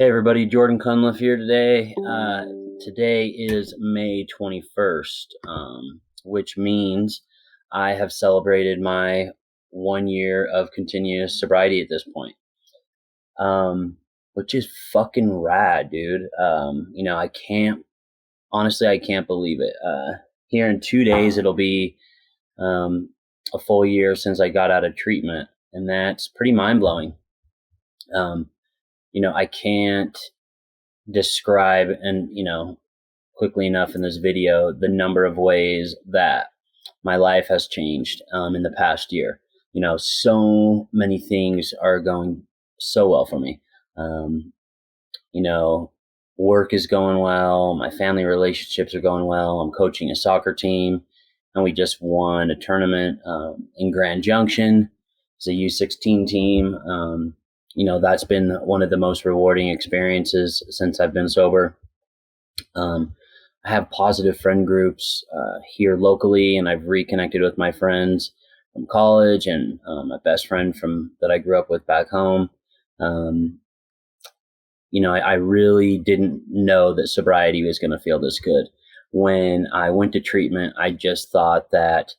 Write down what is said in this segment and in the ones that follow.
Hey everybody, Jordan Cunliffe here today. Today is May 21st, which means I have celebrated my 1 year of continuous sobriety at this point, which is fucking rad, dude. I can't believe it. Here in 2 days, it'll be a full year since I got out of treatment, and that's pretty mind blowing. I can't describe and quickly enough in this video the number of ways that my life has changed in the past year. So many things are going so well for me. you know Work is going well, my family relationships are going well. I'm coaching a soccer team, and we just won a tournament in Grand Junction. It's a U16 team. That's been one of the most rewarding experiences since I've been sober. I have positive friend groups here locally, and I've reconnected with my friends from college and my best friend from that I grew up with back home. I really didn't know that sobriety was going to feel this good. When I went to treatment, I just thought that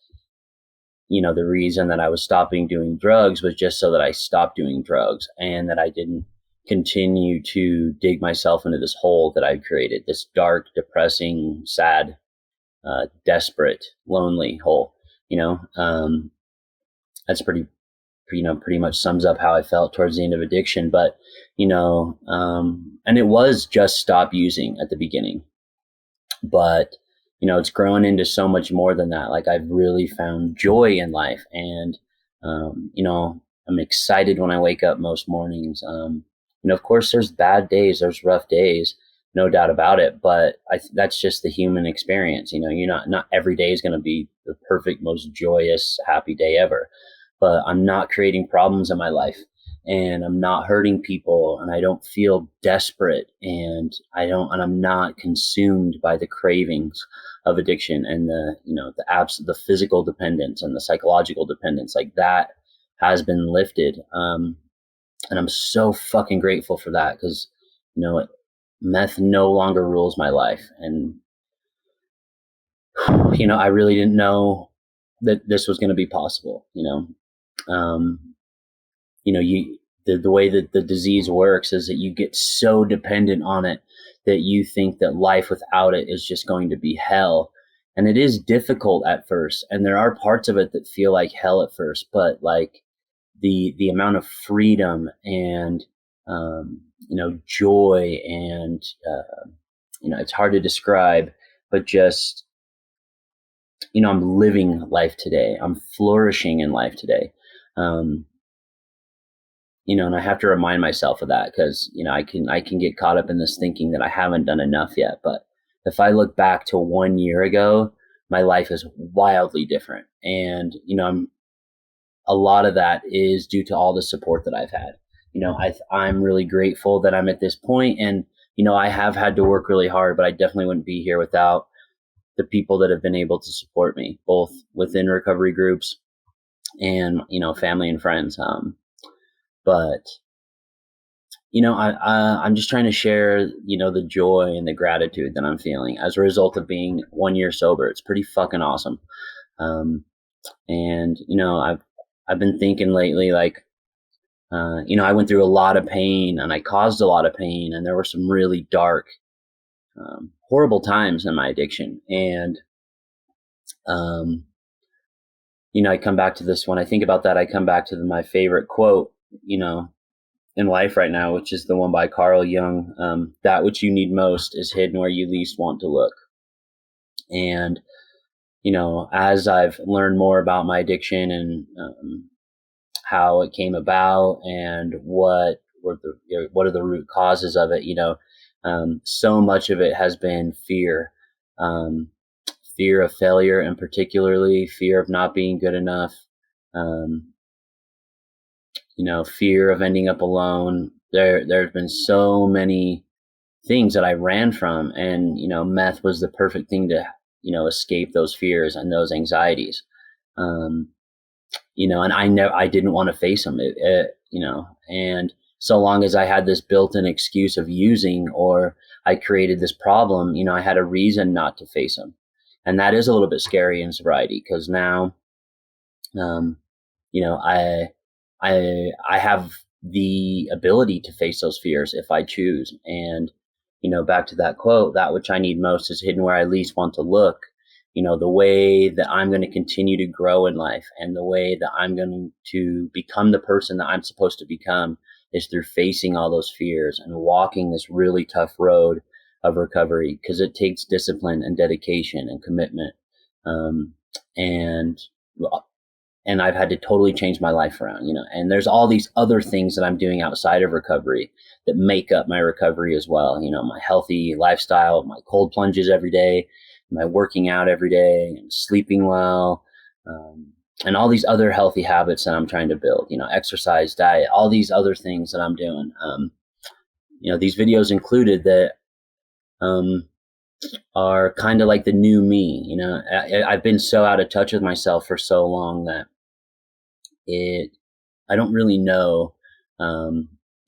the reason that I was stopping doing drugs was just so that I stopped doing drugs, and that I didn't continue to dig myself into this hole that I'd created, this dark, depressing, sad, desperate, lonely hole. That's pretty much sums up how I felt towards the end of addiction. But, and it was just stop using at the beginning, but it's grown into so much more than that. Like, I've really found joy in life, and I'm excited when I wake up most mornings. Of course there's bad days, there's rough days, no doubt about it, but that's just the human experience. Not every day is going to be the perfect, most joyous, happy day ever, but I'm not creating problems in my life, and I'm not hurting people, and I don't feel desperate, and I'm not consumed by the cravings of addiction and the physical dependence and the psychological dependence. Like, that has been lifted. And I'm so fucking grateful for that, because, meth no longer rules my life. And, I really didn't know that this was going to be possible. The way that the disease works is that you get so dependent on it that you think that life without it is just going to be hell. And it is difficult at first, and there are parts of it that feel like hell at first, but like the amount of freedom and joy and it's hard to describe, but just I'm living life today, I'm flourishing in life today. And I have to remind myself of that, because I can get caught up in this thinking that I haven't done enough yet. But if I look back to 1 year ago, my life is wildly different. And a lot of that is due to all the support that I've had. I'm really grateful that I'm at this point, and I have had to work really hard, but I definitely wouldn't be here without the people that have been able to support me, both within recovery groups and family and friends. But I'm just trying to share the joy and the gratitude that I'm feeling as a result of being 1 year sober. It's pretty fucking awesome. And I've been thinking lately, like, I went through a lot of pain, and I caused a lot of pain, and there were some really dark, horrible times in my addiction. And I come back to this when I think about that. I come back to my favorite quote, in life right now, which is the one by Carl Jung. That which you need most is hidden where you least want to look. And as I've learned more about my addiction and how it came about and what are the root causes of it, so much of it has been fear, fear of failure, and particularly fear of not being good enough, fear of ending up alone. There's been so many things that I ran from, and meth was the perfect thing to escape those fears and those anxieties. And I didn't want to face them, and so long as I had this built-in excuse of using, or I created this problem, I had a reason not to face them. And that is a little bit scary in sobriety, because now, um, you know, I, I have the ability to face those fears if I choose. And, back to that quote, that which I need most is hidden where I least want to look. The way that I'm going to continue to grow in life, and the way that I'm going to become the person that I'm supposed to become, is through facing all those fears and walking this really tough road of recovery, because it takes discipline and dedication and commitment. Um, and and I've had to totally change my life around, and there's all these other things that I'm doing outside of recovery that make up my recovery as well. My healthy lifestyle, my cold plunges every day, my working out every day, and sleeping well, and all these other healthy habits that I'm trying to build, exercise, diet, all these other things that I'm doing. These videos included that, are kind of like the new me. I've been so out of touch with myself for so long that I don't really know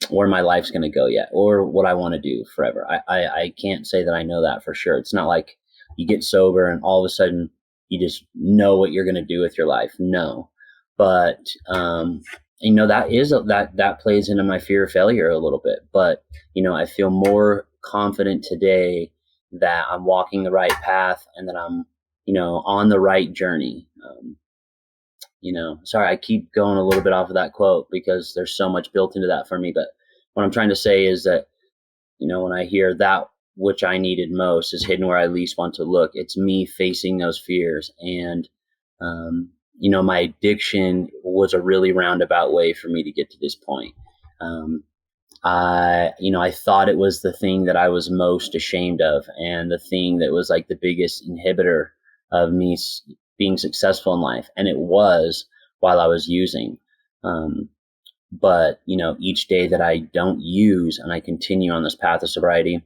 where my life's going to go yet, or what I want to do forever. I can't say that I know that for sure. It's not like you get sober and all of a sudden you just know what you're going to do with your life. No, but that plays into my fear of failure a little bit. But I feel more confident today that I'm walking the right path, and that I'm on the right journey. Sorry, I keep going a little bit off of that quote because there's so much built into that for me. But what I'm trying to say is that, when I hear that which I needed most is hidden where I least want to look, it's me facing those fears. And, my addiction was a really roundabout way for me to get to this point. I thought it was the thing that I was most ashamed of, and the thing that was like the biggest inhibitor of me being successful in life. And it was, while I was using. But, each day that I don't use and I continue on this path of sobriety,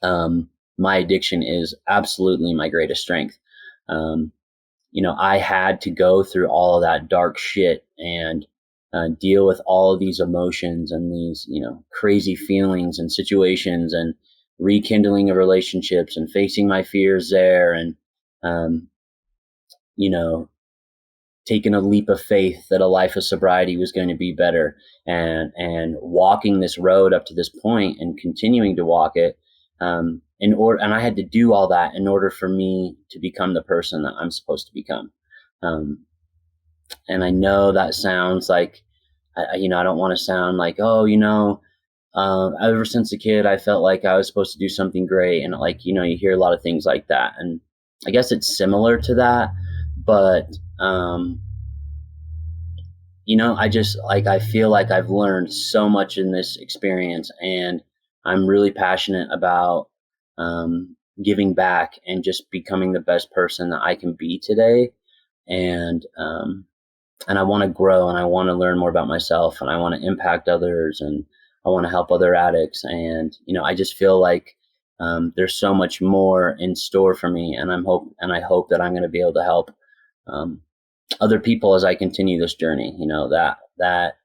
my addiction is absolutely my greatest strength. I had to go through all of that dark shit and deal with all of these emotions and these, crazy feelings and situations, and rekindling of relationships, and facing my fears there, and, taking a leap of faith that a life of sobriety was going to be better, and walking this road up to this point and continuing to walk it. And I had to do all that in order for me to become the person that I'm supposed to become. And I know that sounds like, I don't want to sound like, ever since a kid, I felt like I was supposed to do something great. And you hear a lot of things like that. And I guess it's similar to that, but, I feel like I've learned so much in this experience, and I'm really passionate about, giving back and just becoming the best person that I can be today. And I want to grow, and I want to learn more about myself, and I want to impact others, and I want to help other addicts. And, I just feel like, there's so much more in store for me, and I hope that I'm going to be able to help, other people as I continue this journey. That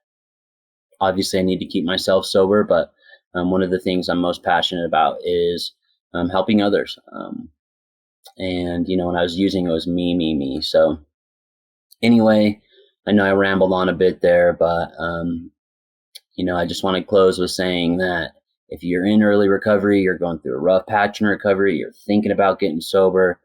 obviously I need to keep myself sober, but, one of the things I'm most passionate about is, helping others. And, when I was using, it was me. So anyway, I know I rambled on a bit there, but, I just want to close with saying that if you're in early recovery, you're going through a rough patch in recovery, you're thinking about getting sober,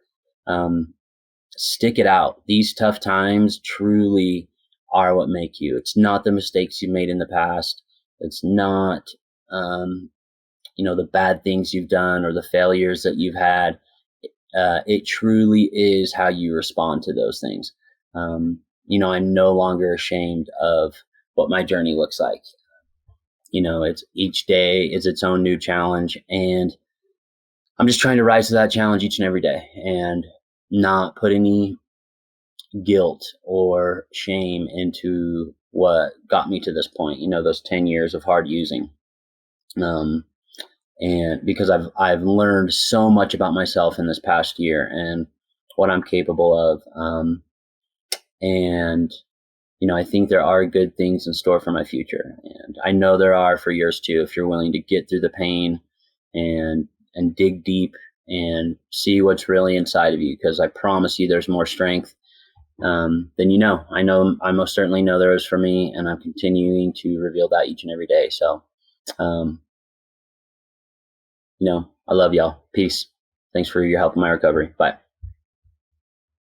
stick it out. These tough times truly are what make you. It's not the mistakes you made in the past. It's not, the bad things you've done or the failures that you've had. It truly is how you respond to those things. I'm no longer ashamed of what my journey looks like. It's each day is its own new challenge, and I'm just trying to rise to that challenge each and every day, and not put any guilt or shame into what got me to this point, those 10 years of hard using. And because I've learned so much about myself in this past year and what I'm capable of. And I think there are good things in store for my future, and I know there are for yours too. If you're willing to get through the pain and dig deep and see what's really inside of you, because I promise you, there's more strength than you know. I most certainly know there is for me, and I'm continuing to reveal that each and every day. So, um, I love y'all. Peace. Thanks for your help in my recovery. Bye.